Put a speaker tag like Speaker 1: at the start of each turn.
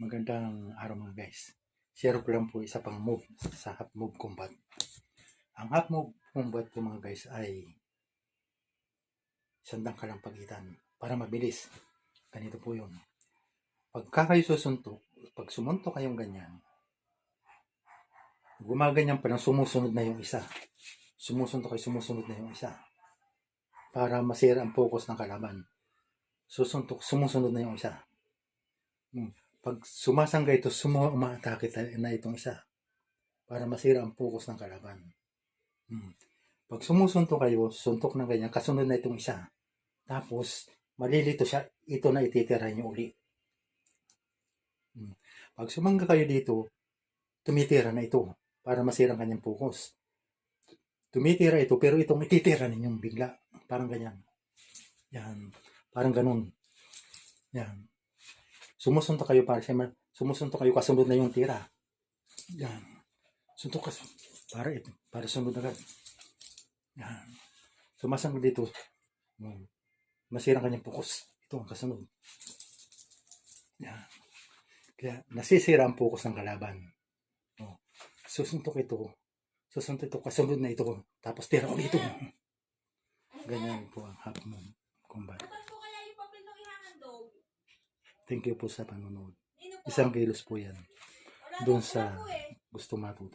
Speaker 1: Magandang araw mga guys. Share ko lang po isa pang move sa half move combat. Ang half move combat po mga guys ay sandang kalang pagitan para mabilis. Ganito po yun. Pagka kayo susuntok, pag sumuntok kayong ganyan, gumaganyan pa lang sumusunod na yung isa. Sumusuntok kayo, sumusunod na yung isa. Para masira ang focus ng kalaban. Susuntok, sumusunod na yung isa. Pag sumasangga ito, umaatake na itong isa para masira ang focus ng kalaban. Pag sumusuntok kayo, suntok ng ganyan, kasunod na itong isa. Tapos, malilito siya, ito na ititira niyo uli. Pag sumangga kayo dito, tumitira na ito para masira ang kanyang focus. Tumitira ito, pero itong ititira ninyong bigla. Parang ganyan. Yan. Parang ganun. Yan. Sumusuntok kayo kasunod na yung tira. Yan. Suntok ka para sunod agad. Yan. Sumasangga dito. Masira kanyang focus. Ito ang kasunod. Yan. Kaya nasisira ang focus ng kalaban. Susuntok ito, kasunod na ito. Tapos tira ulit ito. Ganyan po ang half move combat. Thank you po sa panonood. Isang kilos po yan. Doon sa gusto matuto.